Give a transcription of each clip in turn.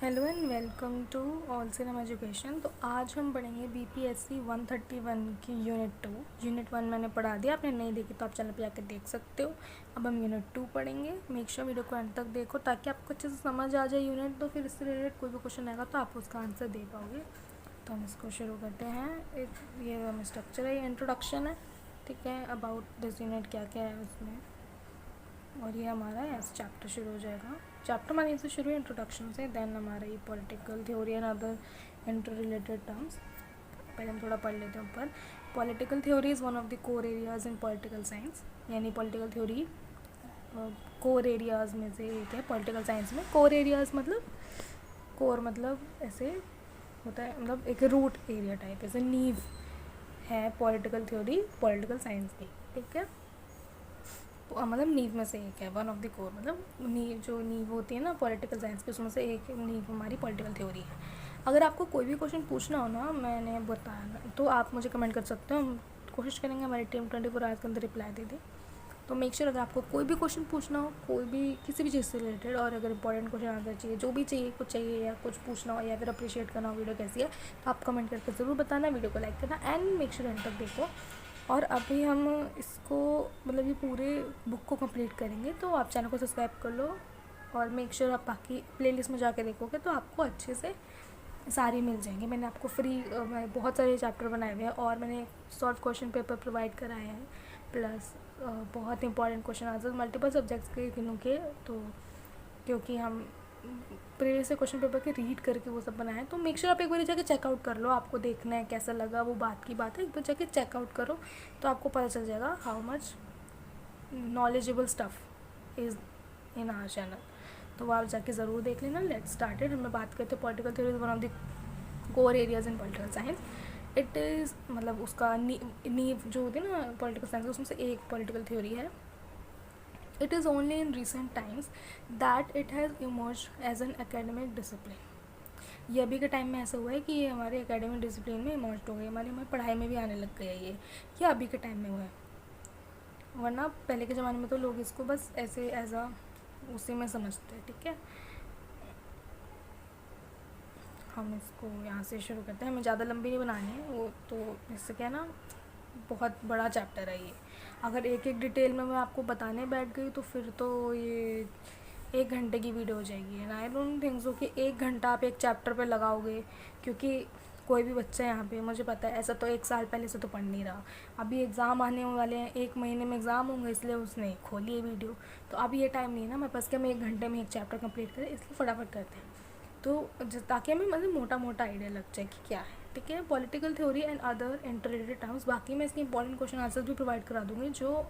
Hello and welcome to all cinema education. तो आज हम पढ़ेंगे बीपीएससी 131 की यूनिट 1 मैंने पढ़ा दिया, आपने नहीं देखी तो आप चैनल पे जाकर देख सकते हो। अब हम यूनिट 2 पढ़ेंगे। मेक श्योर वीडियो को एंड तक देखो ताकि आपको अच्छे से समझ आ जाए यूनिट, तो फिर इससे रिलेटेड कोई भी क्वेश्चन आएगा तो आप उसका आंसर दे पाओगे। तो हम इसको शुरू करते हैं। ये हमें स्ट्रक्चर है, ये इंट्रोडक्शन है, ठीक है, अबाउट दिस यूनिट क्या क्या है उसमें। और ये हमारा ऐसा चैप्टर शुरू हो जाएगा। चैप्टर हमारे से शुरू है इंट्रोडक्शन से, देन हमारा ये political theory and other inter related terms. पहले हम थोड़ा पढ़ लेते हैं ऊपर। Political theory is one of the core areas in political science, यानी पॉलिटिकल थ्योरी कोर एरियाज में से एक है पॉलिटिकल साइंस में। कोर एरियाज मतलब कोर मतलब ऐसे होता है, मतलब एक रूट एरिया टाइप, ऐसे नींव है पॉलिटिकल थ्योरी पॉलिटिकल साइंस की, ठीक है। मतलब नींव में से एक है, वन ऑफ द कोर, मतलब नींव होती है ना पॉलिटिकल साइंस की, उसमें से एक नींव हमारी पॉलिटिकल थ्योरी है। अगर आपको कोई भी क्वेश्चन पूछना हो ना, मैंने बताया तो आप मुझे कमेंट कर सकते हो, हम कोशिश करेंगे हमारी टीम 24 आवर्स के अंदर रिप्लाई दे दे। तो मेक श्योर अगर आपको कोई भी क्वेश्चन पूछना हो, कोई भी किसी भी चीज़ से रिलेटेड, और अगर इंपॉर्टेंट क्वेश्चन आंसर चाहिए, जो भी चाहिए, कुछ चाहिए या कुछ पूछना हो या फिर अप्रिशिएट करना हो वीडियो कैसी है, तो आप कमेंट करके ज़रूर बताना, वीडियो को लाइक करना एंड मेक श्योर एंड तक देखो। और अभी हम इसको मतलब ये पूरे बुक को कंप्लीट करेंगे, तो आप चैनल को सब्सक्राइब कर लो और मेक श्योर आप बाकी प्लेलिस्ट में जाके देखोगे तो आपको अच्छे से सारी मिल जाएंगे। मैंने आपको फ्री बहुत सारे चैप्टर बनाए हुए हैं और मैंने सॉल्व क्वेश्चन पेपर प्रोवाइड कराए हैं, प्लस बहुत important question answer multiple subjects के तीनों के। तो क्योंकि हम प्रीवियस से क्वेश्चन पेपर के रीड करके वो सब बनाए, तो मेक श्योर आप एक बार जाके चेकआउट कर लो। आपको देखना है कैसा लगा, वो बात की बात है, एक बार जाके चेकआउट करो तो आपको पता चल जाएगा how much knowledgeable stuff is in our channel. तो वो आप जाके ज़रूर देख लेना। Let's started. हमें बात करते हैं political theory is one of the core areas in political science. It is मतलब उसका नींव जो होती है ना पॉलिटिकल साइंस, उसमें से एक पॉलिटिकल थ्योरी है। It is only in recent times that it has emerged as an academic discipline. ये अभी के टाइम में ऐसा हुआ है कि ये हमारे एकेडमिक डिसिप्लिन में इमर्ज हो गई, हमारी पढ़ाई में भी आने लग गया ये अभी के टाइम में हुआ है। वरना पहले के ज़माने में तो लोग इसको बस ऐसे एज अ उसी में समझते हैं, ठीक है। हम इसको यहाँ से शुरू करते हैं, हमें ज़्यादा लंबी नहीं बनानी है वो, तो इससे क्या ना बहुत बड़ा चैप्टर है ये। अगर एक एक डिटेल में मैं आपको बताने बैठ गई तो फिर तो ये 1 घंटे की वीडियो हो जाएगी, and I don't think so कि 1 घंटा आप एक चैप्टर पे लगाओगे, क्योंकि कोई भी बच्चा यहाँ पे, मुझे पता है ऐसा तो 1 साल पहले से तो पढ़ नहीं रहा। अभी एग्ज़ाम आने वाले हैं, 1 महीने में एग्ज़ाम होंगे, इसलिए उसने खोली है वीडियो। तो अभी ये टाइम नहीं है ना मेरे पास कि हम 1 घंटे में एक चैप्टर कंप्लीट करें, इसलिए फटाफट करते हैं। तो ताकि हमें मतलब मोटा मोटा आइडिया लग जाए कि क्या है, ठीक है। Political theory and other interrelated terms, बाकी मैं इसके इंपॉर्टेंट क्वेश्चन आंसर्स भी प्रोवाइड करा दूँगी, जो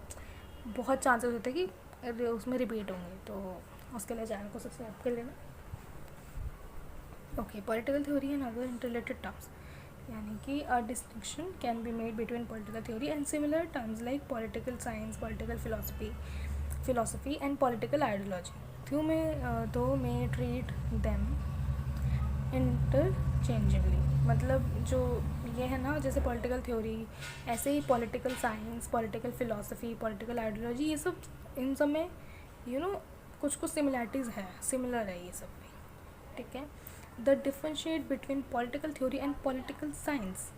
बहुत चांसेस होते हैं कि उसमें रिपीट होंगे, तो उसके लिए चैनल को सब्सक्राइब कर लेना। Okay, political theory and other interrelated terms, यानी कि a distinction can be made between political theory and similar terms like political science, political philosophy and political ideology. थ्यू में दो में ट्रीट देम इंटरचेंजेबली, मतलब जो ये है ना, जैसे पॉलिटिकल थ्योरी, ऐसे ही political science, political philosophy, political ideology, ये सब इन सब में कुछ कुछ सिमिलैरिटीज़ है, सिमिलर है ये सब में, ठीक है। The differentiate between political theory and political science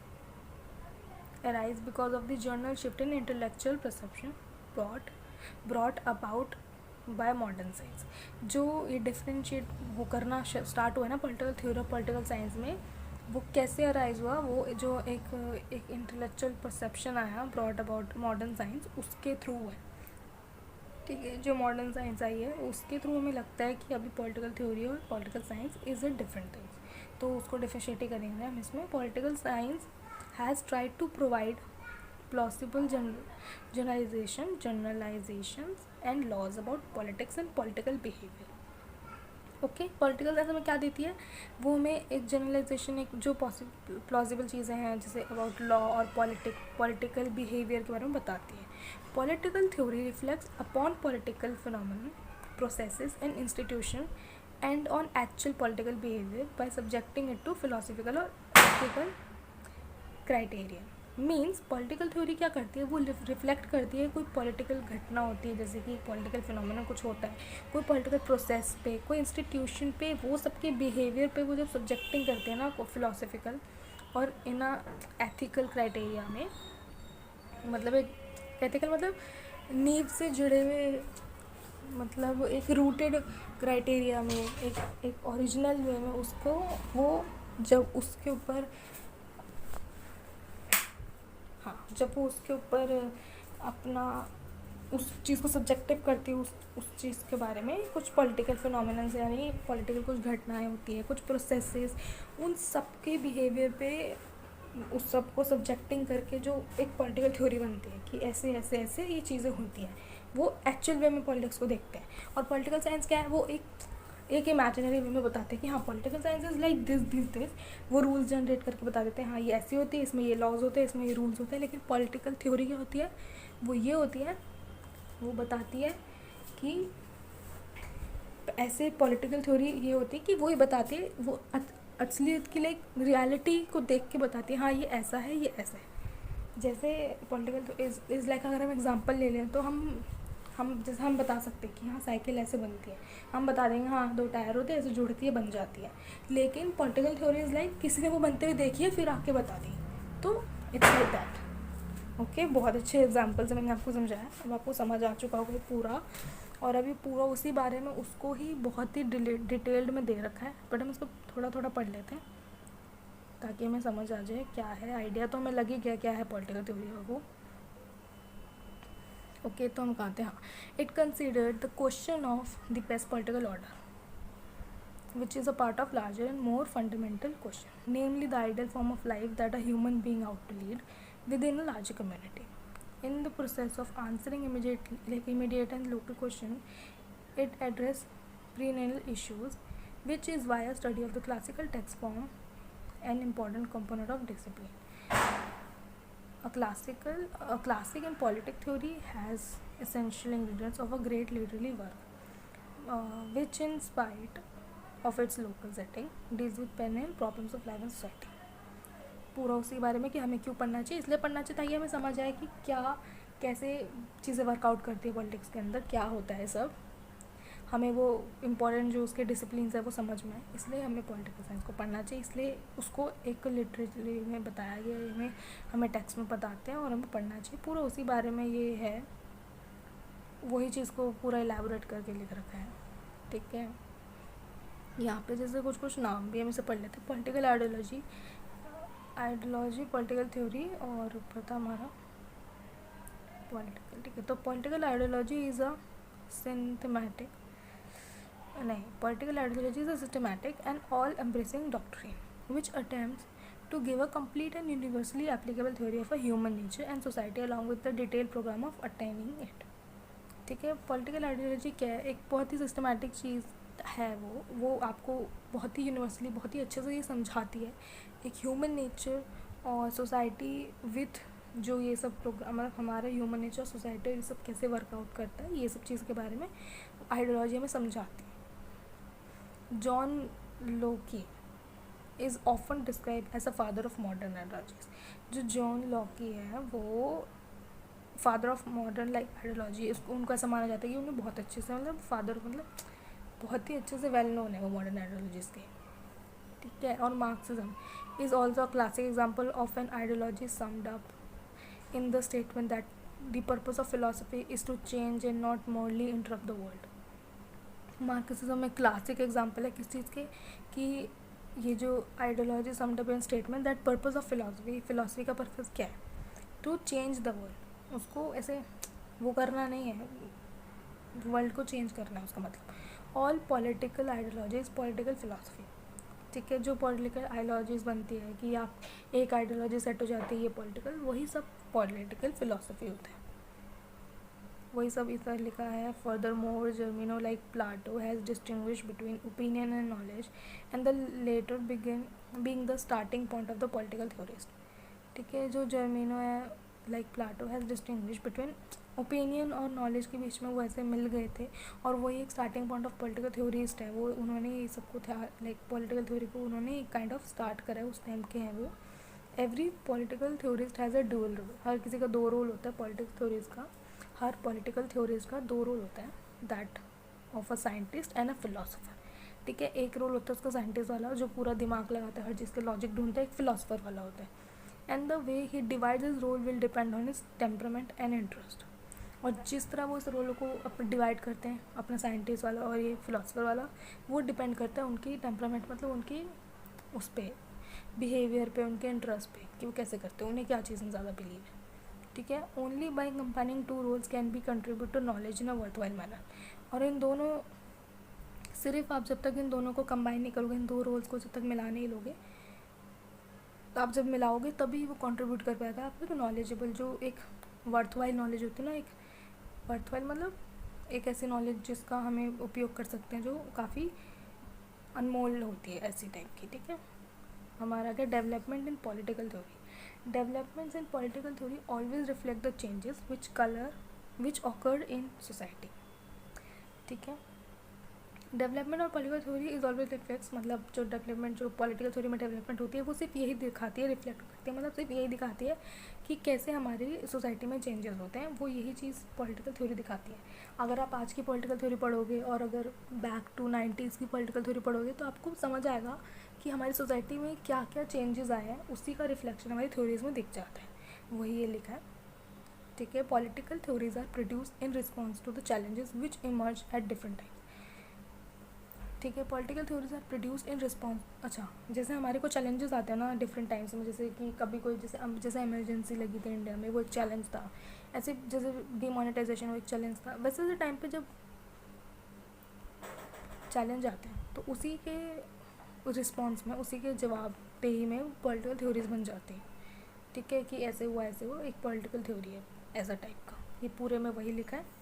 arise because of the general shift in intellectual perception brought about bye modern science. जो ये डिफ्रेंशिएट वो करना स्टार्ट हुआ है ना पॉलिटिकल थ्योरी और पॉलिटिकल साइंस में, वो कैसे अराइज हुआ, वो जो एक इंटेलेक्चुअल परसेप्शन आया ब्रॉट अबाउट मॉडर्न साइंस, उसके थ्रू है, ठीक है। जो मॉडर्न साइंस आई है उसके थ्रू हमें लगता है कि अभी पॉलिटिकल थ्योरी और political science is a different things, तो उसको डिफरेंशिएट करेंगे हम इसमें। Political science has tried to provide plausible generalizations and laws about politics and political behavior. Okay, political science हमें क्या देती है, वो हमें एक जनरलाइजेशन, एक जो प्लॉजिबल चीज़ें हैं जैसे अबाउट लॉ और पॉलिटिकल बिहेवियर के बारे में बताती है। Political theory reflects upon political phenomena, processes and institution and on actual political behaviour by subjecting it to philosophical और ethical criteria. Means political theory क्या करती है, वो रिफ्लेक्ट करती है कोई पॉलिटिकल घटना होती है, जैसे कि पॉलिटिकल फिनोमेना कुछ होता है, कोई पॉलिटिकल प्रोसेस पे, कोई इंस्टीट्यूशन पे, वो सबके बिहेवियर पे वो जब सब्जेक्टिंग करते हैं ना फिलोसफिकल और इन एथिकल क्राइटेरिया में, मतलब एक एथिकल मतलब नींव से जुड़े हुए, मतलब एक रूटेड क्राइटेरिया में, एक ओरिजिनल वे में उसको, वो जब उसके ऊपर, हाँ जब वो उसके ऊपर अपना उस चीज़ को सब्जेक्टिव करती है, उस चीज़ के बारे में, कुछ पॉलिटिकल फिनोमिनन्स यानी पॉलिटिकल कुछ घटनाएं होती है, कुछ प्रोसेसेस, उन सब के बिहेवियर पे उस सब को सब्जेक्टिंग करके जो एक पॉलिटिकल थ्योरी बनती है कि ऐसे ऐसे ऐसे ये चीज़ें होती हैं, वो एक्चुअल वे में पॉलिटिक्स को देखते हैं। और पॉलिटिकल साइंस क्या है, वो एक इमेजिनरी वे में बताते हैं कि हाँ political science is like this, वो रूल्स जनरेट करके बता देते हैं, हाँ ये ऐसी होती है, इसमें ये लॉज होते हैं, इसमें ये रूल्स होते हैं। लेकिन पॉलिटिकल थ्योरी क्या होती है, वो ये होती है, वो बताती है कि ऐसे, पॉलिटिकल थ्योरी ये होती है कि वो ही बताती है, वो असलियत की लाइक रियलिटी को देख के बताती है, हाँ ये ऐसा है, ये ऐसा है। जैसे पॉलिटिकल इज़ लाइक, अगर हम एग्जांपल ले लें तो हम जैसे हम बता सकते हैं कि हाँ साइकिल ऐसे बनती है, हम बता देंगे हाँ 2 टायर होते हैं, ऐसे जुड़ती है, बन जाती है। लेकिन पॉलिटिकल थ्योरी इज़ लाइक किसी ने वो बनते हुए देखी है, फिर आके बता दी, तो इट्स लाइक दैट। ओके, बहुत अच्छे एग्जाम्पल से मैंने आपको समझाया, अब आपको समझ आ चुका होगा पूरा। और अभी पूरा उसी बारे में उसको ही बहुत ही डिटेल्ड में दे रखा है, बट हम इसको थोड़ा थोड़ा पढ़ लेते हैं ताकि हमें समझ आ जाए क्या है। आइडिया तो हमें लग ही गया क्या है पॉलिटिकल थ्योरी का वो। ओके, तो हम कहते हैं हाँ, it considered the question of the best political order which is a part of larger and more fundamental question, namely the ideal form of life that a human being ought to lead within a larger community. In the process of answering immediate and local question, it addressed perennial issues, which is why a study of the classical text form an important component of discipline. A classic in politic theory has essential ingredients of a great literary work, which in spite of its local setting deals with perennial problems of life and society. पूरा उसी बारे में कि हमें क्यों पढ़ना चाहिए, इसलिए पढ़ना चाहिए ताकि हमें समझ आए कि क्या कैसे चीज़ें वर्कआउट करती है पॉलिटिक्स के अंदर, क्या होता है सब, हमें वो इम्पॉर्टेंट जो उसके डिसिप्लिन है वो समझ में आए, इसलिए हमें पॉलिटिकल साइंस को पढ़ना चाहिए। इसलिए उसको एक लिटरेचर में बताया गया, हमें टेक्स्ट में बताते हैं और हमें पढ़ना चाहिए। पूरा उसी बारे में ये है, वही चीज़ को पूरा एलैबोरेट करके लिख रखा है। ठीक है, यहाँ पे जैसे कुछ कुछ नाम भी हम इसे पढ़ लेते हैं। पॉलिटिकल आइडियोलॉजी, पॉलिटिकल थ्योरी, और ऊपर था हमारा पॉलिटिकल। ठीक है, तो political ideology is a political ideology is a systematic and all embracing doctrine which attempts to give a complete and universally applicable theory of a human nature and society along with the detailed program of attaining it. ठीक है, political ideology क्या है, एक बहुत ही systematic चीज़ है, वो आपको बहुत ही यूनिवर्सली बहुत ही अच्छे से ये समझाती है एक ह्यूमन नेचर और सोसाइटी विथ जो ये सब प्रोग्राम, मतलब हमारा ह्यूमन नेचर सोसाइटी ये सब कैसे वर्कआउट करता है, ये सब चीज़ के बारे में आइडियोलॉजी हमें समझाती है। John Locke is often describe as a father of modern ideologies. जो जॉन लॉकी है वो father of modern like ideology, उसको उनको ऐसा माना जाता है कि उन्हें बहुत अच्छे से, मतलब फादर मतलब बहुत ही अच्छे से वेल नोन है वो मॉडर्न आइडियोलॉजीज के। ठीक है, और Marxism is also a classic example of an ideology summed up in the statement that the purpose of philosophy is to change and not merely interpret the world. Marxism एक classic example है किस चीज़ के, कि ये जो ideology summed up in statement that purpose of philosophy का purpose क्या है, टू चेंज द वर्ल्ड, उसको ऐसे वो करना नहीं है, वर्ल्ड को चेंज करना है उसका मतलब। All political ideologies political philosophy. ठीक है, जो पॉलिटिकल आइडियोलॉजीज बनती है कि आप एक आइडियोलॉजी सेट हो जाती है ये पॉलिटिकल, वही सब पॉलिटिकल फिलोसफी होता है, वही सब इधर लिखा है। Furthermore Germino like Plato has distinguish between opinion and knowledge and the latter being the starting point of the political theorist. ठीक है, जो जर्मिनो है like Plato has distinguish between opinion और नॉलेज के बीच में वो ऐसे मिल गए थे, और वही एक starting point of political theorist है। वो उन्होंने ये सबको लाइक पॉलिटिकल थ्योरी को उन्होंने काइंड ऑफ स्टार्ट करा है, उस टाइम के हैं वो। Every political theorist has a dual role. हर किसी का दो रोल होता है पॉलिटिकल थ्योरीज का. हर पॉलिटिकल थ्योरीज का दो रोल होता है, that of a scientist and a philosopher. ठीक है, एक रोल होता है उसका साइंटिस्ट वाला जो पूरा दिमाग लगाता है, हर चीज़ के लॉजिक ढूंढता है. एक फिलोसोफर वाला होता है. And the way he divides his role will depend on his temperament and interest. और जिस तरह वो इस रोल को डिवाइड करते हैं, अपना साइंटिस्ट वाला और ये फिलोसफर वाला, वो डिपेंड करता है उनकी टेम्परामेंट, मतलब उनकी उस पर बिहेवियर पे, उनके इंटरेस्ट पे, कि वो कैसे करते हैं, उन्हें क्या चीज़ में ज़्यादा बिलीव है. ठीक है, only by combining two roles can be contribute to knowledge in a worthwhile manner. और इन दोनों, सिर्फ आप जब तक इन दोनों को कंबाइन नहीं करोगे, इन दो रोल्स को जब तक मिला नहीं लोगे, तो आप जब मिलाओगे तभी वो कंट्रीब्यूट कर पाएगा आपको नॉलेजेबल, जो एक वर्थवाइल नॉलेज होती है ना. एक वर्थवाइल मतलब एक ऐसी नॉलेज जिसका हमें उपयोग कर सकते हैं, जो काफ़ी अनमोल होती है, ऐसी टाइप की. ठीक है, हमारा क्या, development in political theory. Developments in political theory always reflect the changes which occurred in society. ठीक है, डेवलपमेंट और political theory is always reflects, मतलब जो डेवलपमेंट, जो पॉलिटिकल थ्योरी में डेवलपमेंट होती है, वो सिर्फ यही दिखाती है, रिफ्लेक्ट करती है, मतलब सिर्फ यही दिखाती है कि कैसे हमारी सोसाइटी में चेंजेस होते हैं. वो यही चीज़ पॉलिटिकल थ्योरी दिखाती है. अगर आप आज की पॉलिटिकल थ्योरी पढ़ोगे और अगर बैक टू 90s की पॉलिटिकल थ्योरी पढ़ोगे, तो आपको समझ आएगा कि हमारी सोसाइटी में क्या क्या चेंजेस आए हैं, उसी का रिफ्लेक्शन हमारी थ्योरीज में दिख जाता है. वही ये लिखा है. ठीक है, political theories are produced in response to the challenges which emerge at different time. ठीक है, political theories are produced in response. अच्छा, जैसे हमारे को चैलेंजेस आते हैं ना डिफरेंट टाइम्स में, जैसे कि कभी कोई जैसे इमरजेंसी लगी थी इंडिया में, वो एक चैलेंज था. ऐसे जैसे डीमोनेटाइजेशन, वो एक चैलेंज था. वैसे उस टाइम पे जब चैलेंज आते हैं, तो उसी के रिस्पॉन्स में, उसी के जवाब देही में पॉलिटिकल थ्योरीज बन जाती हैं. ठीक है, कि ऐसे हुआ, एक पॉलिटिकल थ्योरी है ऐसा टाइप का. ये पूरे में वही लिखा है.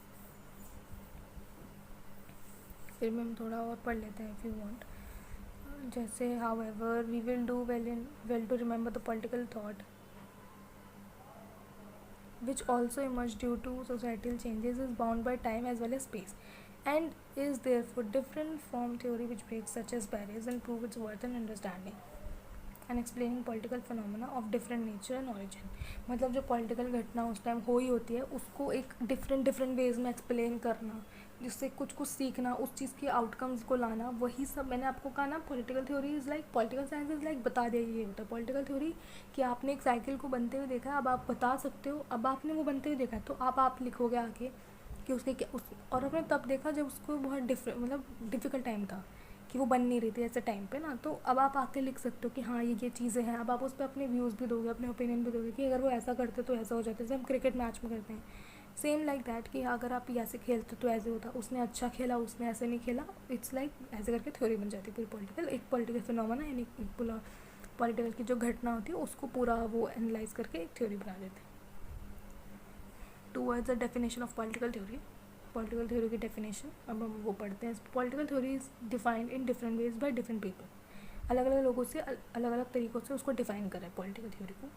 फिर में हम थोड़ा और पढ़ लेते हैं इफ़ यू वांट. जैसे however we will do well to remember the political thought which also emerge due to societal changes is bound by time as well as space, and is therefore different from theory which breaks such as barriers and prove its worth and understanding and explaining political phenomena of different nature and origin. मतलब जो political घटना उस time हो ही होती है, उसको एक different ways में एक्सप्लेन करना, जिससे कुछ सीखना, उस चीज़ के आउटकम्स को लाना, वही सब मैंने आपको कहा ना. Political theory is like, political science is like बता देगी, ये होता है पॉलिटिकल थ्योरी, कि आपने एक साइकिल को बनते हुए देखा है, अब आप बता सकते हो, अब आपने वो बनते हुए देखा है, तो आप लिखोगे आके कि उसके क्या और आपने तब देखा जब उसको बहुत मतलब डिफ़िकल्ट टाइम था, कि वो बन नहीं रही थी ऐसे टाइम पे ना. तो अब आप आके लिख सकते हो कि हाँ ये चीज़ें हैं. अब आप उस पर अपने व्यूज़ भी दोगे, अपने ओपिनियन भी दोगे, कि अगर वो ऐसा करते तो ऐसा हो जाता है. जैसे हम क्रिकेट मैच में करते हैं, सेम लाइक दैट, कि अगर आप ऐसे खेलते तो ऐसे होता, उसने अच्छा खेला, उसने ऐसे नहीं खेला. इट्स लाइक ऐसे करके थ्योरी बन जाती है पूरी पॉलिटिकल. एक पॉलिटिकल फिनोमेना यानी पूरा पॉलिटिकल की जो घटना होती है उसको पूरा वो एनालाइज करके एक थ्योरी बना देते हैं. Towards the definition of political theory. Political theory की डेफिनेशन अब हम वो पढ़ते हैं. Political theory is defined in different ways by different people. अलग अलग लोगों से अलग अलग तरीक़ों से उसको डिफ़ाइन करें पॉलिटिकल थ्योरी को.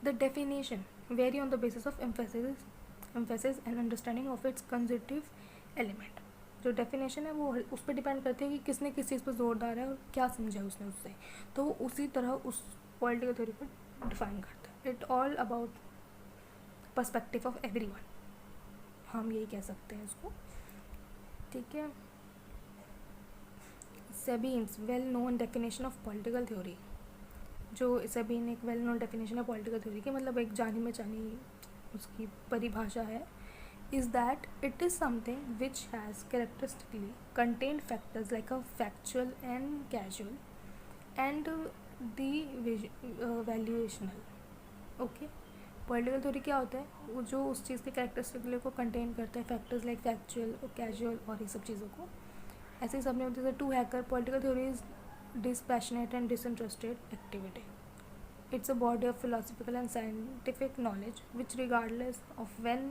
The definition vary on the basis of emphasis and understanding of its conceptive element. जो डेफिनेशन है वो उस पर डिपेंड करती है कि किसने किस चीज़ पर जोर डाला है और क्या समझा उसने उससे, तो वो उसी तरह उस पॉलिटिकल थ्योरी को डिफ़ाइन करता है. It all about perspective of everyone, हम यही कह सकते हैं इसको. ठीक है, Sabine's well known definition of political theory. जो सेबीन एक वेल नोन डेफिनेशन है पॉलिटिकल थ्योरी की, मतलब एक जानी में जानी उसकी परिभाषा है, is that it is something which has characteristically contained factors like a factual and casual and the valuational. Okay, political theory क्या होता है, वो जो उस चीज़ के कैरेक्टरिस्टिक को कंटेन करता है, फैक्टर्स लाइक फैक्चुअल और कैजुअल और ये सब चीज़ों को. ऐसे ही सब में होते हैं. To Hacker political theory is dispassionate and disinterested activity. It's a body of philosophical and scientific knowledge which, regardless of when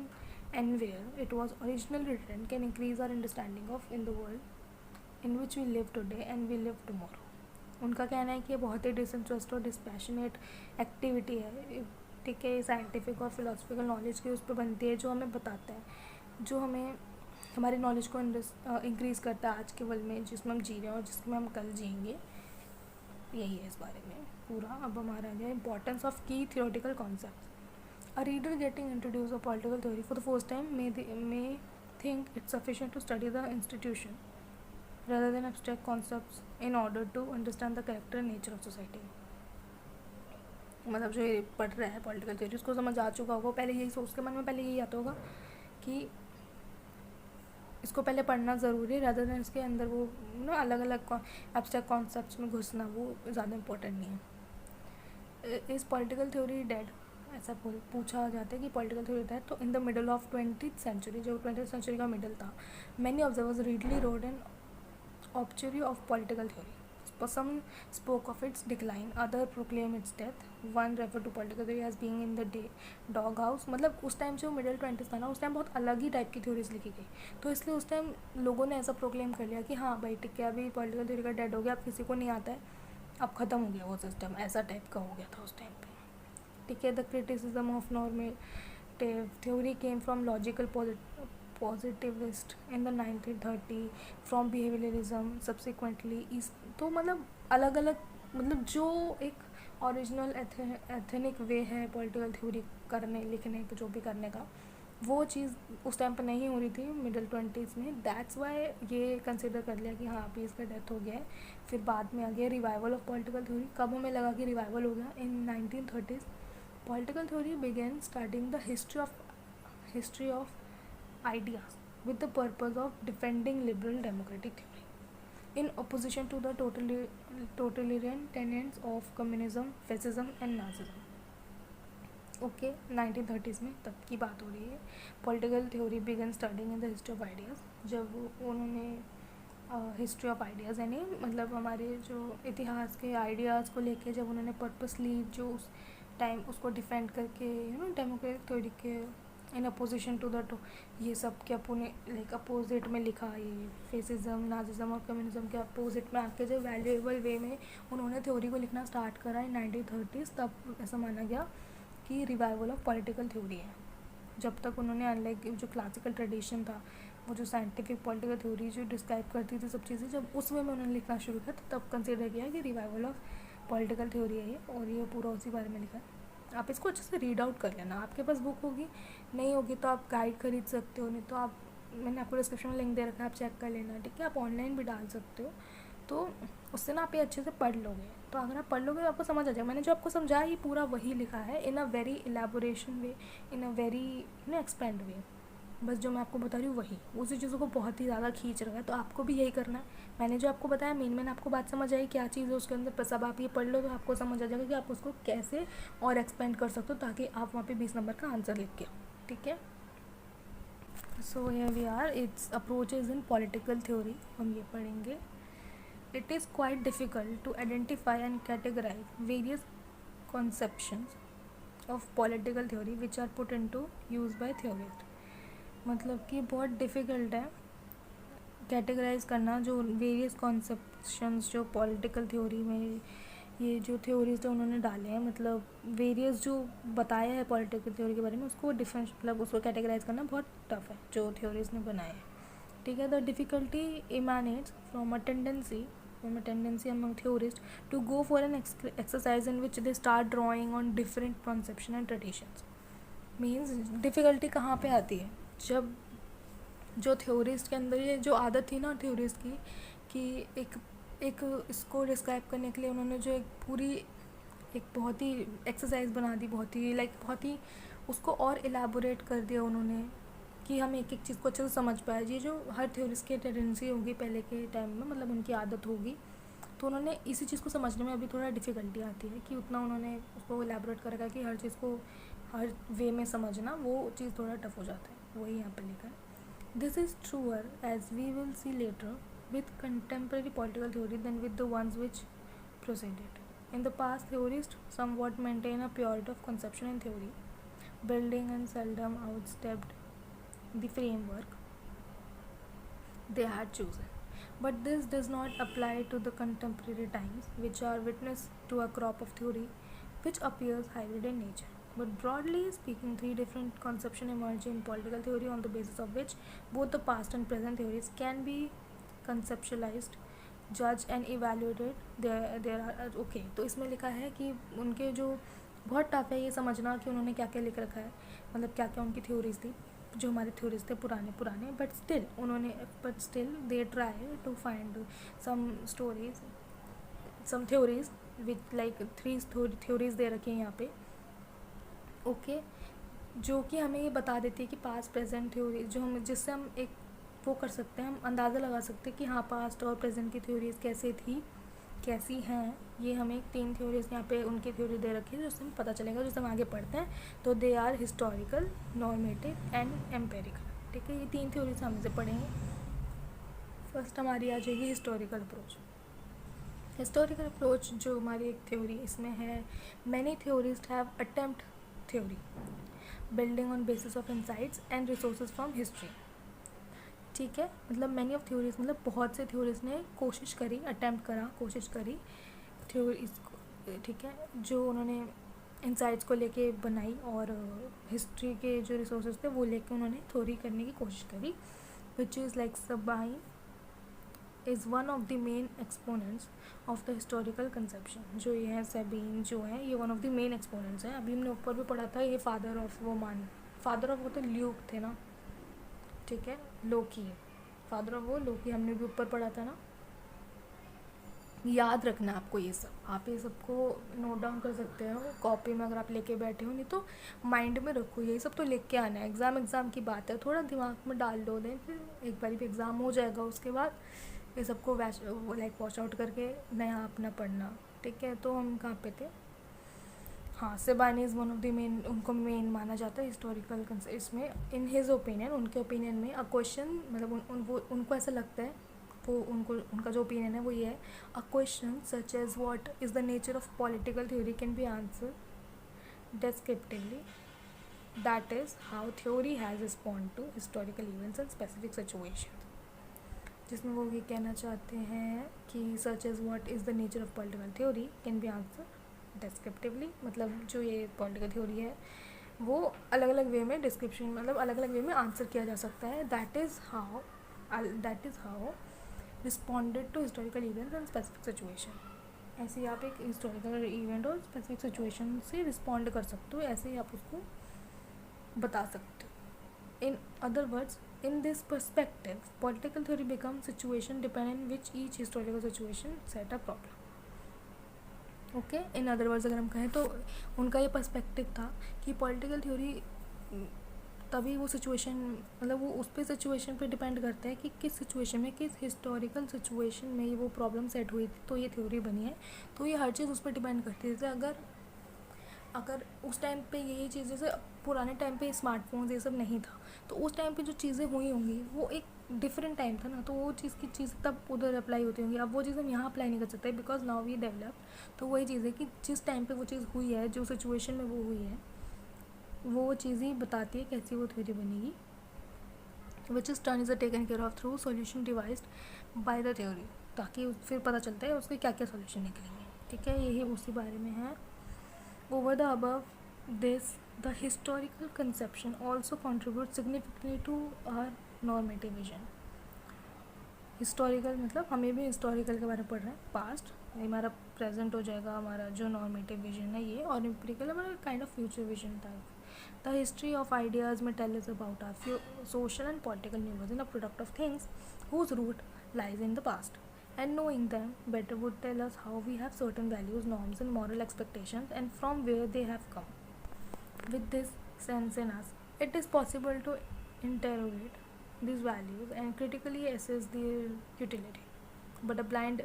and where it was originally written, can increase our understanding of in the world in which we live today and we live tomorrow. उनका कहना है कि ये बहुत ही disinterest और dispassionate activity है. ठीक है, साइंटिफिक और फिलोसफिकल नॉलेज की उस पर बनती है, जो हमें बताता है, जो हमें हमारी नॉलेज को इंक्रीज़ करता है आज के वर्ल्ड में जिसमें हम जी रहे हैं और जिसमें हम कल जिएंगे. यही है इस बारे में पूरा। अब हमारा आ गया इंपॉर्टेंस ऑफ की theoretical concept. A reader getting introduced to political theory for the first time may think it's sufficient to study the institution rather than abstract concepts in order to understand the character and nature of society. मतलब जो ये पढ़ रहा है political theory उसको समझ आ चुका होगा, पहले यही सोच के मन में पहले यही आता होगा कि इसको पहले पढ़ना ज़रूरी है, रादर देन इसके अंदर वो अलग अलग एब्स्ट्रैक्ट कॉन्सेप्ट्स में घुसना वो ज़्यादा इंपॉर्टेंट नहीं है। इज़ पॉलिटिकल थ्योरी डेड, ऐसा पूछा जाता है कि पॉलिटिकल थ्योरी डेड। तो in the middle of 20th century, जो 20th सेंचुरी का मिडल था, many observers readily wrote an obituary of political theory. Some spoke of its decline, other proclaim its death. One referred to political theory as being in the dog house. मतलब उस time जो middle 20s था ना, उस time बहुत अलग ही type की theories लिखी गई, तो इसलिए उस टाइम लोगों ने ऐसा प्रोक्लेम कर लिया कि हाँ भाई ठीक है, अभी पॉलिटिकल थ्योरी का डेड हो गया, अब किसी को नहीं आता है, अब ख़त्म हो गया वो सिस्टम, ऐसा टाइप का हो गया था उस टाइम पे, ठीक है. The criticism of normative theory came from logical positivist in the 1930 from behavioralism subsequently is. तो मतलब अलग अलग, मतलब जो एक ओरिजिनल एथनिक वे है पॉलिटिकल थ्योरी करने लिखने जो भी करने का, वो चीज़ उस टाइम पर नहीं हो रही थी मिडिल 20s में. दैट्स वाई ये कंसिडर कर लिया कि हाँ अभी इसका डेथ हो गया है. फिर बाद में आ गया रिवाइवल ऑफ पॉलिटिकल थ्योरी. कब हमें लगा कि रिवाइवल हो गया? In 1930s political theory began starting the history of ideas with the purpose of defending liberal democratic theory in opposition to the totalitarian tenets of communism, fascism and Nazism. Okay 1930s में तब की बात हो रही है. Political theory began studying in the history of ideas. जब उन्होंने history of ideas यानी मतलब हमारे जो इतिहास के आइडियाज़ को लेके जब उन्होंने पर्पसली जो उस टाइम उसको डिफेंड करके डेमोक्रेटिक थ्योरी के इन अपोजिशन टू द ये सब के अपने लाइक अपोजिट में लिखा, ये फेसिज्म, नाजिज्म और कम्युनिज्म के अपोजिट में आके जो वैल्यूएबल वे में उन्होंने थ्योरी को लिखना स्टार्ट करा इन 1930s, तब ऐसा माना गया कि रिवाइवल ऑफ पॉलिटिकल थ्योरी है. जब तक उन्होंने अनलाइक जो क्लासिकल ट्रेडिशन था, वो जो साइंटिफिक पॉलिटिकल थ्योरी जो डिस्क्राइब करती थी सब चीज़ें, जब उस वे में उन्होंने लिखना शुरू किया तब कंसिडर किया कि रिवाइवल ऑफ पॉलिटिकल थ्योरी है ये, और ये पूरा उसी बारे में लिखा है. आप इसको अच्छे से रीड आउट कर लेना. आपके पास बुक होगी, नहीं होगी तो आप गाइड खरीद सकते हो, नहीं तो आप, मैंने आपको डिस्क्रिप्शन में लिंक दे रखा है, आप चेक कर लेना, ठीक है. आप ऑनलाइन भी डाल सकते हो, तो उससे ना आप ये अच्छे से पढ़ लोगे. तो अगर आप पढ़ लोगे तो आपको समझ आ जाएगा. मैंने जो आपको समझाया ये पूरा वही लिखा है in a very elaboration way, in a very expand way. बस जो मैं आपको बता रही हूँ वही, उसी चीज़ों को बहुत ही ज़्यादा खींच रहा है. तो आपको भी यही करना है. मैंने जो आपको बताया मेन आपको बात समझ आई क्या चीज़ है उसके अंदर, सब आप ये पढ़ लो तो आपको समझ आ जाएगा कि आप उसको कैसे और एक्सपेंड कर सकते हो, ताकि आप वहाँ पे 20 नंबर का आंसर लिख के, ठीक है. So here we are, its approaches in political theory, हम ये पढ़ेंगे. It is quite difficult to identify and categorise various conceptions of political theory which are put into use by theorist. मतलब कि बहुत डिफ़िकल्ट है कैटेगराइज करना जो various conceptions जो पॉलिटिकल थ्योरी में ये जो थ्योरीज उन्होंने डाले हैं, मतलब वेरियस जो बताया है पॉलिटिकल थ्योरी के बारे में, उसको डिफरेंस मतलब उसको कैटेगराइज करना बहुत टफ है जो थ्योरीज ने बनाए हैं, ठीक है. The difficulty emanates from a tendency among theorists to go for an exercise in which they start drawing on different conception and traditions. Means difficulty कहाँ पे आती है? जब जो थ्योरिस्ट के अंदर ये जो आदत थी ना थ्योरिस्ट की, कि एक इसको डिस्क्राइब करने के लिए उन्होंने जो एक बहुत ही एक्सरसाइज बना दी, बहुत ही उसको और इलेबोरेट कर दिया उन्होंने, कि हम एक चीज़ को अच्छे से समझ पाए. ये जो हर थ्योरिस्ट की टेंडेंसी होगी पहले के टाइम में, मतलब उनकी आदत होगी, तो उन्होंने इसी चीज़ को समझने में अभी थोड़ा डिफ़िकल्टी आती है कि उतना उन्होंने उसको इलेबोरेट कर रखा है कि हर चीज़ को हर वे में समझना, वो चीज़ थोड़ा टफ हो जाता है. वही यहाँ पर लिखा है. This is truer, as we will see later, with contemporary political theory than with the ones which preceded. In the past, theorists somewhat maintain a purity of conception and theory, building and seldom outstepped the framework they had chosen. But this does not apply to the contemporary times, which are witness to a crop of theory which appears hybrid in nature. But broadly speaking, three different conceptions emerge in political theory on the basis of which both the past and present theories can be conceptualized जज and evaluated there are okay. तो इसमें लिखा है कि उनके जो बहुत tough है ये समझना कि उन्होंने क्या क्या लिख रखा है, मतलब क्या क्या उनकी थ्योरीज थी, जो हमारे थ्योरीज थे पुराने, but still they try to find some stories, some theories with like 3 theories they रखी हैं यहाँ पे, ओके जो कि हमें ये बता देती है कि पास्ट प्रेजेंट थ्योरी जो हम जिससे हम एक वो कर सकते हैं, हम अंदाज़ा लगा सकते हैं कि हाँ पास्ट और प्रेजेंट की थ्योरीज कैसे थी, कैसी हैं। ये हमें 3 थ्योरीज यहाँ पे उनकी थ्योरी दे रखी है जिससे हमें पता चलेगा, जिससे हम आगे पढ़ते हैं। तो they are historical, normative and empirical, ठीक है। ये 3 थ्योरीज हम इसे पढ़ेंगे। फर्स्ट हमारी आ जाएगी हिस्टोरिकल अप्रोच। हिस्टोरिकल अप्रोच जो हमारी एक थ्योरी इसमें है, many theories have attempt theory building on basis of insights and resources from history, ठीक है। मतलब मैनी ऑफ थ्योरीज मतलब बहुत से थ्योरीज ने कोशिश करी, अटैम्प्ट करा, कोशिश करी थ्योरीज, ठीक है, जो उन्होंने इंसाइट्स को लेके बनाई और हिस्ट्री के जो रिसोर्सेज थे वो लेके उन्होंने थ्योरी करने की कोशिश करी, which is like Sabine is one of the main exponents of the historical conception. जो ये है सबीन जो है ये one of the main exponents हैं। अभी हमने ऊपर भी पढ़ा था, ये फादर ऑफ वो तो ल्यूक थे ना, ठीक है, लोकी, फादर ऑफ वो लोकी हमने भी ऊपर पढ़ा था ना। याद रखना आपको ये सब, आप ये सबको नोट डाउन कर सकते हो कॉपी में अगर आप लेके बैठे हो, नहीं तो माइंड में रखो, यही सब तो लिख के आना है। एग्ज़ाम की बात है, थोड़ा दिमाग में डाल दो दें, फिर एक बार भी एग्ज़ाम हो जाएगा, उसके बाद ये सबको वॉश आउट करके नया अपना पढ़ना, ठीक है। तो हम कहाँ पे थे, हाँ, सेबानी is one of the main, उनको मेन माना जाता है हिस्टोरिकल इसमें। इन हिज ओपिनियन, उनके ओपिनियन में अ क्वेश्चन, मतलब उनको ऐसा लगता है, वो उनका जो ओपिनियन है वो ये है, a question such as what is the nature of political theory can be answer descriptively, that is how theory has responded to historical events and specific situations। जिसमें वो ये कहना चाहते हैं कि such as what is the nature of political theory can be answer descriptively, मतलब जो ये पॉलिटिकल थ्योरी है वो अलग अलग वे में डिस्क्रिप्शन, मतलब अलग अलग वे में आंसर किया जा सकता है। That is how responded to historical events and specific situation. ऐसे ही आप एक हिस्टोरिकल इवेंट और स्पेसिफिक सिचुएशन से रिस्पॉन्ड कर सकते हो, ऐसे ही आप उसको बता सकते हो। In other words, in this perspective, political theory becomes situation dependent which each historical situation set a problem। Okay, in other words अगर हम कहें तो उनका ये पर्सपेक्टिव था कि पॉलिटिकल थ्योरी तभी वो सिचुएशन, मतलब वो उस पर सिचुएशन पे डिपेंड करता है कि किस सिचुएशन में, किस हिस्टोरिकल सिचुएशन में वो प्रॉब्लम सेट हुई थी तो ये थ्योरी बनी है। तो ये हर चीज़ उस पर डिपेंड करती है। जैसे अगर उस टाइम पे यही चीज़, जैसे पुराने टाइम पे स्मार्टफोन्स ये सब नहीं था, तो उस टाइम पे जो चीज़ें हुई होंगी वो एक डिफरेंट टाइम था ना, तो वो चीज़ तब उधर अप्लाई होती होंगी। अब वो चीज़ हम यहाँ अप्लाई नहीं कर सकते बिकॉज नाउ वी डेवलप। तो वही चीज़ है कि जिस टाइम पे वो चीज़ हुई है, जो सिचुएशन में वो हुई है, वो चीज़ ही बताती है कैसी वो थ्योरी बनेगी। Which is turn is taken care of through solution devised by the theory, ताकि फिर पता चलता है उसके क्या क्या सोल्यूशन निकलेंगे, ठीक है। यही उसी बारे में है। Over the above this, the historical conception also contributes significantly to our normative vision। Historical मतलब हमें भी हिस्टोरिकल के बारे में पढ़ रहे हैं, पास्ट हमारा प्रेजेंट हो जाएगा, हमारा जो नॉर्मेटिव विजन है ये, और एम्पिरिकल हमारा काइंड ऑफ फ्यूचर विजन था। द हिस्ट्री ऑफ आइडियाज़ में tell us about our social and political news in a product of things whose root lies in the past, and knowing them better would tell us how we have certain values, norms and moral expectations and from where they have come. With this sense in us, it is possible to interrogate these values and critically assess their utility, but a blind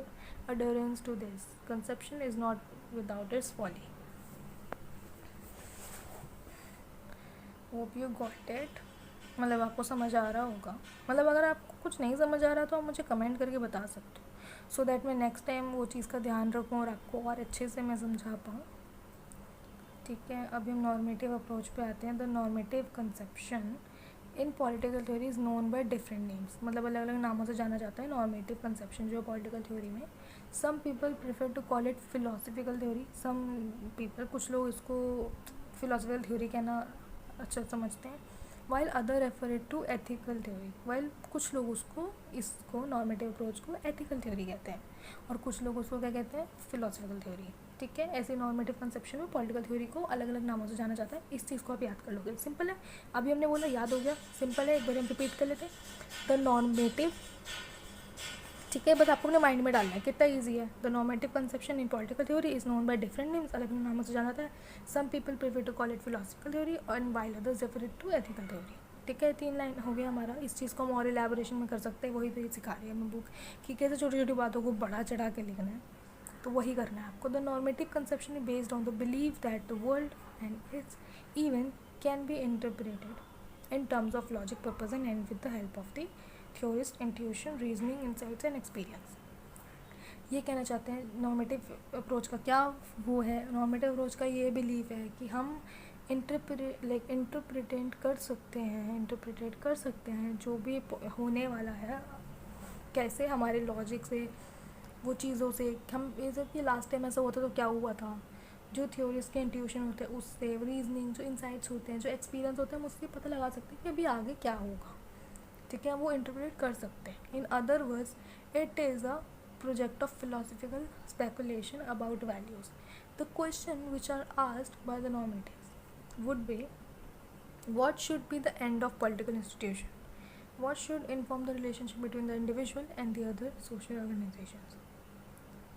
adherence to this conception is not without its folly। Hope you got it। मतलब आपको समझ आ रहा होगा, मतलब अगर आपको कुछ नहीं समझ आ रहा तो आप मुझे कमेंट करके बता सकते हो, सो दैट मैं नेक्स्ट टाइम वो चीज़ का ध्यान रखूँ और आपको और अच्छे से मैं समझा पाऊँ, ठीक है। अभी हम नॉर्मेटिव अप्रोच पे आते हैं। The normative conception in political theory is known by different names, मतलब अलग अलग नामों से जाना जाता है नॉर्मेटिव कंसेप्शन जो पॉलिटिकल थ्योरी में। Some people prefer to call it philosophical theory, कुछ लोग इसको फिलोसफिकल थ्योरी कहना अच्छा समझते हैं। While other refer it to ethical theory, while कुछ लोग इसको नॉर्मेटिव अप्रोच को एथिकल थ्योरी कहते हैं और कुछ लोग उसको क्या कहते हैं, फिलोसफिकल थ्योरी। ठीक है, ऐसे नॉर्मेटिव कंसेप्शन में पॉलिटिकल थ्योरी को अलग अलग नामों से जाना जाता है। इस चीज़ को आप याद कर लोगे, सिंपल है। अभी हमने बोला याद हो गया, सिंपल है, एक बार हम रिपीट कर लेते हैं। द नॉर्मेटिव, ठीक है, बस आपको अपने माइंड में डालना है, कितना ईजी है। The normative conception in political theory is known by different names, अलग अलग नामों से जाना जाता है। Some people prefer to call it philosophical theory and while others refer it to ethical theory. ठीक है, 3 लाइन हो गया हमारा। इस चीज़ को हम और एलैबोरेशन में कर सकते हैं, वही पे सिखा रही है हमें बुक कि कैसे छोटी छोटी बातों को बढ़ा चढ़ा के लिखना है, तो वही करना है आपको। The normative conception is based on the believe that the world and it's event can be interpreted in terms of logic, purpose and and with the help of the theorist, intuition, reasoning, insights and experience. ये कहना चाहते हैं normative approach का क्या वो है। Normative approach का ये बिलीव है कि हम इंटरप्रिटेट कर सकते हैं जो भी होने वाला है, कैसे हमारे लॉजिक से, वो चीज़ों से हम, जैसे कि लास्ट टाइम ऐसा होता तो क्या हुआ था, जो थ्योरीज के इंट्यूशन होते हैं उससे, रीजनिंग, जो इंसाइट्स होते हैं, जो एक्सपीरियंस होते हैं, हम उससे पता लगा सकते हैं कि अभी आगे क्या होगा। ठीक है, वो इंटरप्रेट कर सकते हैं। In other words it is a project of philosophical speculation about values. The question which are asked by the normatives would be, what should be the end of political institution? What should inform the relationship between the individual and the other social organizations?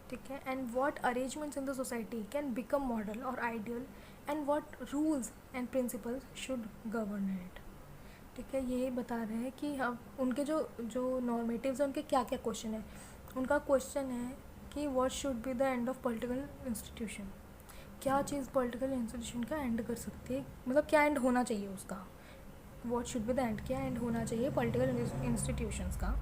ठीक है, and what arrangements in the society can become model or ideal, and what rules and principles should govern it? ठीक है, यही बता रहे हैं कि हम उनके जो नॉर्मेटिव्स हैं उनके क्या क्या क्वेश्चन है। उनका क्वेश्चन है कि what should be the end of political institution, क्या चीज़ पॉलिटिकल इंस्टीट्यूशन का एंड कर सकती है, मतलब क्या एंड होना चाहिए उसका। What should be the end, क्या एंड होना चाहिए पॉलिटिकल इंस्टीट्यूशंस का।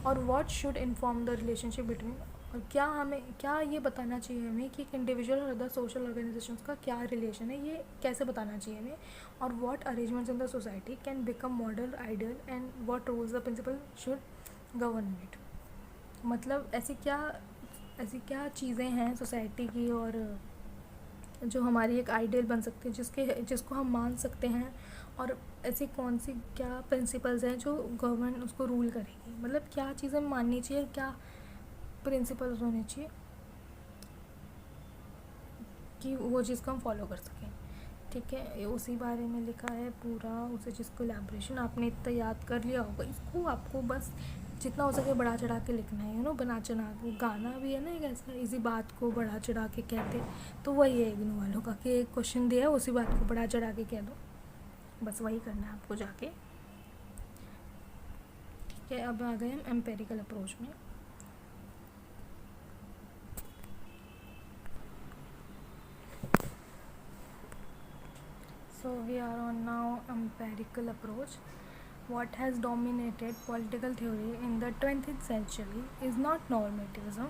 और what should inform the relationship between, और क्या ये बताना चाहिए हमें कि एक इंडिविजुअल और अदर सोशल ऑर्गेनाइजेशंस का क्या रिलेशन है, ये कैसे बताना चाहिए हमें। और what arrangements in the society can become model, ideal, and what rules the principle should govern it. मतलब ऐसी क्या चीज़ें हैं सोसाइटी की और जो हमारी एक आइडियल बन सकती है, जिसको हम मान सकते हैं, और ऐसी कौन सी क्या प्रिंसिपल्स हैं जो गवर्नमेंट उसको रूल करेगी। मतलब क्या चीज़ें माननी चाहिए, क्या प्रिंसिपल्स होने चाहिए कि वो चीज़ को हम फॉलो कर सकें। ठीक है, उसी बारे में लिखा है पूरा, उसी चीज़ को एलैबोरेशन आपने इतना याद कर लिया होगा। इसको आपको बस जितना हो सके बढ़ा चढ़ा के लिखना है, बना चढ़ा के। गाना भी है ना एक ऐसा, इसी बात को बढ़ा चढ़ा के कहते, तो वही है इग्नू वालों का कि एक क्वेश्चन दिया है उसी बात को बढ़ा चढ़ा के कह दो, बस वही करना है आपको जाके। ठीक है, अब आ गए हम एम्पेरिकल अप्रोच में। So we are on now empirical approach. What has dominated political theory in the 20th century is not normativism,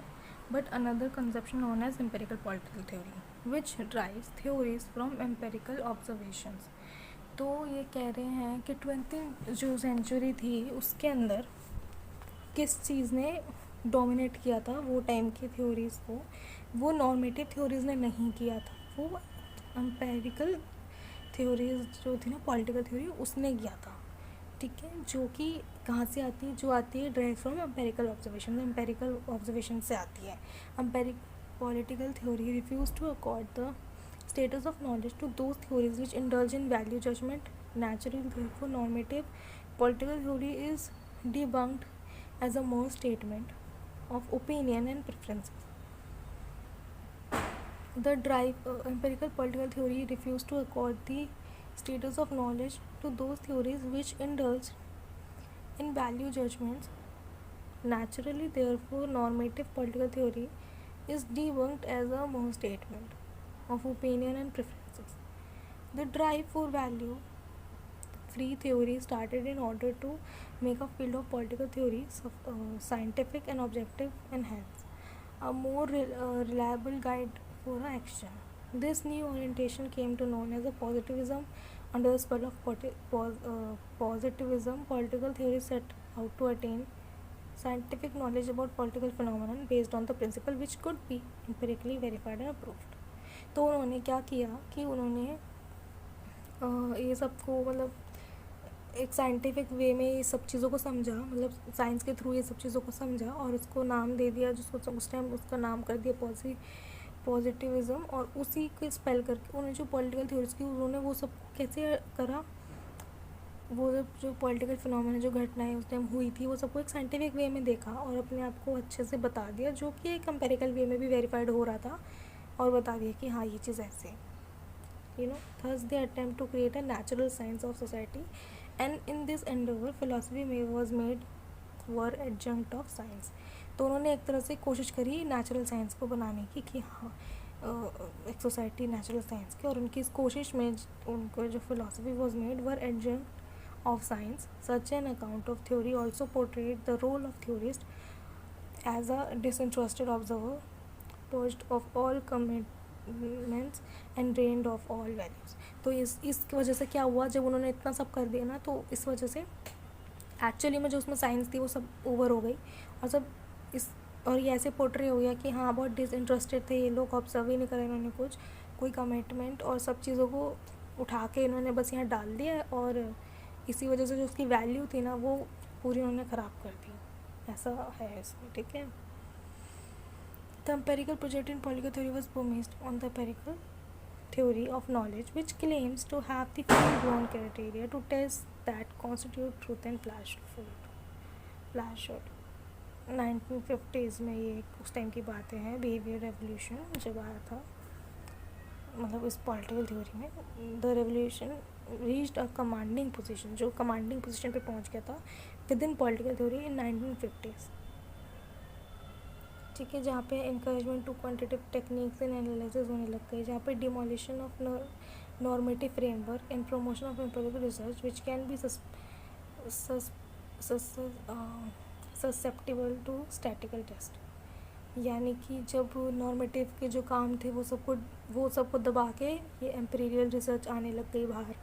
but another conception known as empirical political theory, which derives theories from empirical observations. तो ये कह रहे हैं कि 20th जो century थी उसके अंदर किस चीज़ ने डोमिनेट किया था वो टाइम की थ्योरीज़ को, वो नॉर्मेटिव थ्योरीज़ ने नहीं किया था, वो एम्पेरिकल थ्योरीज जो थी ना पॉलिटिकल थ्योरी उसने किया था। ठीक है, जो कि कहाँ से आती है, जो आती है डायरेक्ट फ्रॉम एम्पेरिकल ऑब्जर्वेशन से आती है। Political theory refuse to accord the status of knowledge to those theories which indulge in value judgement natural. Therefore normative political theory is debunked as a mere statement of opinion and preferences. The empirical political theory refused to accord the status of knowledge to those theories which indulge in value judgments naturally. Therefore, normative political theory is debunked as a mere statement of opinion and preferences. The drive for value free theory started in order to make a field of political theory scientific and objective, and hence a more reliable guide for action. This new orientation came to known as a positivism. Under the spell of positivism, political theory set out to attain scientific knowledge about political phenomenon based on the principle which could be empirically verified and approved. तो उन्होंने क्या किया कि उन्होंने ये सबको मतलब एक साइंटिफिक वे में ये सब चीज़ों को समझा, मतलब साइंस के थ्रू ये सब चीज़ों को समझा और उसको नाम दे दिया, जिसको उस टाइम उसका नाम कर दिया पॉजिटिविज़्म। और उसी को स्पेल करके उन्होंने जो पॉलिटिकल थ्योरीज की उन्होंने वो सब कैसे करा, वो जो पॉलिटिकल फिनोमेना जो घटनाएं उस टाइम हुई थी वो सबको एक साइंटिफिक वे में देखा और अपने आप को अच्छे से बता दिया, जो कि एक एम्पेरिकल वे में भी वेरीफाइड हो रहा था, और बता दिया कि हाँ ये चीज़ ऐसे, thus they attempt to create a natural science of society, and in this endeavor philosophy was made were adjunct of science। तो उन्होंने एक तरह से कोशिश करी नेचुरल साइंस को बनाने की कि हाँ एक सोसाइटी नेचुरल साइंस की, और उनकी इस कोशिश में उनको जो philosophy was made were adjunct of science. Such an account of theory also portrait the role of theorist as a disinterested observer perched of all commitments and drained of all values. तो इस वजह से क्या हुआ, जब उन्होंने इतना सब कर दिया ना, तो इस वजह से एक्चुअली में जो उसमें साइंस थी वो सब ओवर हो गई, और सब और ये ऐसे पोर्ट्रे हो गया कि हाँ बहुत डिसइंटरेस्टेड थे ये लोग, ऑब्जर्व ही नहीं करा इन्होंने कुछ, कोई कमिटमेंट और सब चीज़ों को उठा के इन्होंने बस यहाँ डाल दिया, और इसी वजह से जो उसकी वैल्यू थी ना वो पूरी उन्होंने ख़राब कर दी, ऐसा है इसमें। ठीक है, the empirical project in political theory was based on the empirical theory of knowledge which claims to have the full-blown criteria to test that constitute truth and falsehood। 1950s में ये उस टाइम की बातें हैं, बिहेवियर रेवोल्यूशन जब आया था, मतलब इस पॉलिटिकल थ्योरी में the revolution reached a commanding position, जो कमांडिंग पोजीशन पे पहुंच गया था within political theory in 1950s। ठीक है, जहाँ पे encouragement to quantitative techniques and analysis होने लग गई, जहाँ पे demolition of normative framework and promotion of empirical research which can be susceptible to statical test. यानी कि जब नॉर्मेटिव के जो काम थे वो सबको दबा के ये एम्पिरिकल रिसर्च आने लग गई बाहर।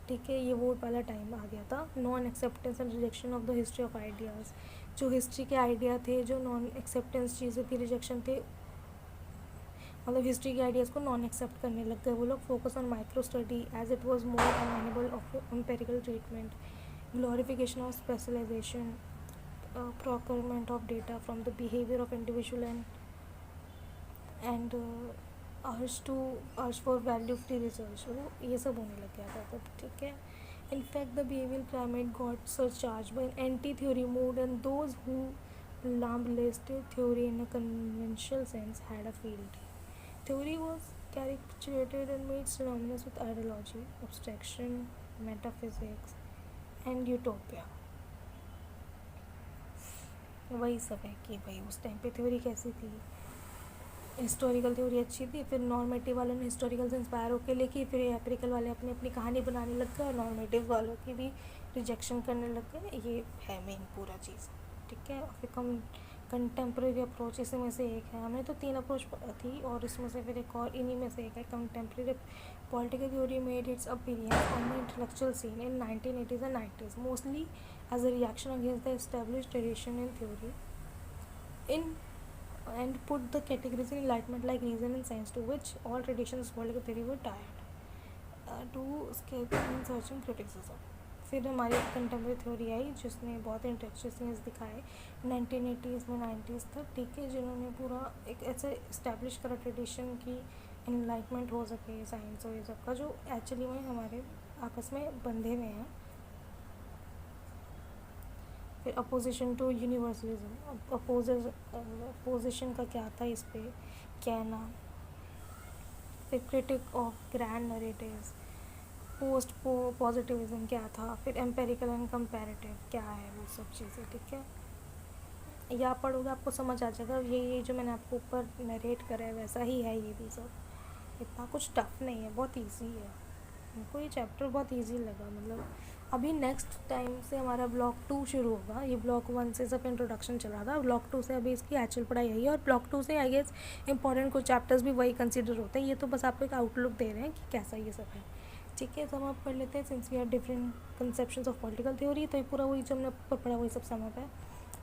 ठीक है, ये वो वाला टाइम आ गया था। Non acceptance and rejection of the history of ideas, जो हिस्ट्री के आइडिया थे, जो नॉन एक्सेप्टेंस चीज़ें थी, रिजेक्शन थे, मतलब हिस्ट्री के आइडियाज़ को नॉन एक्सेप्ट करने लग गए वो लोग। Focus on micro study as it was more amenable of empirical treatment, glorification of specialisation, procurement of data from the behaviour of individual and urge for value free research, वो ये सब होने लग गया था तब। ठीक है, in fact the behavioral climate got surcharged by an anti-theory mood, and those who lambasted theory in a conventional sense had a field day. Theory was caricatured and made synonymous with ideology, abstraction, metaphysics and utopia। वही सब है कि भाई उस time पे theory कैसी थी, historical theory अच्छी थी, फिर नॉर्मेटिव वालों ने हिस्टोरिकल से इंस्पायर होकर लिखी, फिर एम्पिरिकल वाले अपनी अपनी कहानी बनाने लग गए और नॉर्मेटिव वालों की भी रिजेक्शन करने लग गए। ये है मेन पूरा चीज़। ठीक है, फिर कंटेम्प्रेरी अप्रोच इसमें में से एक है। हमें तो 3 अप्रोच थी और इसमें से फिर एक और इन्हीं में से एक है contemporary political theory made its appearance on the intellectual scene in 1980s and 90s, mostly as a reaction against the established tradition in theory in and put the categories in enlightenment like reason and science, to which all traditions of political theory were tied to escaping and searching criticism। फिर हमारी contemporary theory आई जिसने बहुत interesting दिखाए 1980s में 90s तक। ठीक है, जिन्होंने पूरा एक ऐसे इस्टेब्लिश करा ट्रेडिशन की इनलाइटमेंट हो सके साइंस और ये सब का, जो एक्चुअली में हमारे आपस में बंधे हुए हैं। फिर अपोजिशन टू यूनिवर्सलिज्म, अपोजिशन का क्या था इस पे कहना। फिर critic of grand narratives, post positivism क्या था, फिर एम्पेरिकल एंड कंपैरेटिव क्या है, वो सब चीज़ें। ठीक है, या पढ़ोगे आपको समझ आ जाएगा। ये जो मैंने आपको ऊपर नरेट करा है वैसा ही है ये भी सब, इतना कुछ टफ नहीं है, बहुत ईजी है। हमको ये चैप्टर बहुत ईजी लगा। मतलब अभी नेक्स्ट टाइम से हमारा ब्लॉक 2 शुरू होगा। ये ब्लॉक 1 से सब इंट्रोडक्शन चल रहा था, ब्लॉक 2 से अभी इसकी एक्चुअल पढ़ाई आई है, और ब्लॉक 2 से आई गेस इंपॉर्टेंट कुछ चैप्टर्स भी वही कंसिडर होते हैं। ये तो बस आपको एक आउटलुक दे रहे हैं कि कैसा ये सब है। ठीक है, सम अप कर लेते हैं since we have different conceptions of political theory. तो ये पूरा वही जो हमने ऊपर पढ़ा वही सब सम अप है।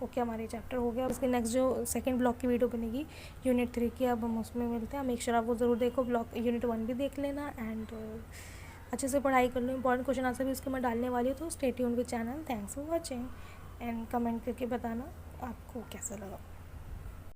ओके, हमारे चैप्टर हो गया। उसके नेक्स्ट जो सेकंड ब्लॉक की वीडियो बनेगी यूनिट 3 की, अब हम उसमें मिलते हैं। मेक श्योर आप वो ज़रूर देखो, ब्लॉक यूनिट 1 भी देख लेना, एंड अच्छे से पढ़ाई कर लो, इंपॉर्टेंट क्वेश्चन आंसर भी उसके मैं डालने वाली हूँ। तो stay tuned with channel. Thanks for watching and comment करके बताना आपको कैसा लगा।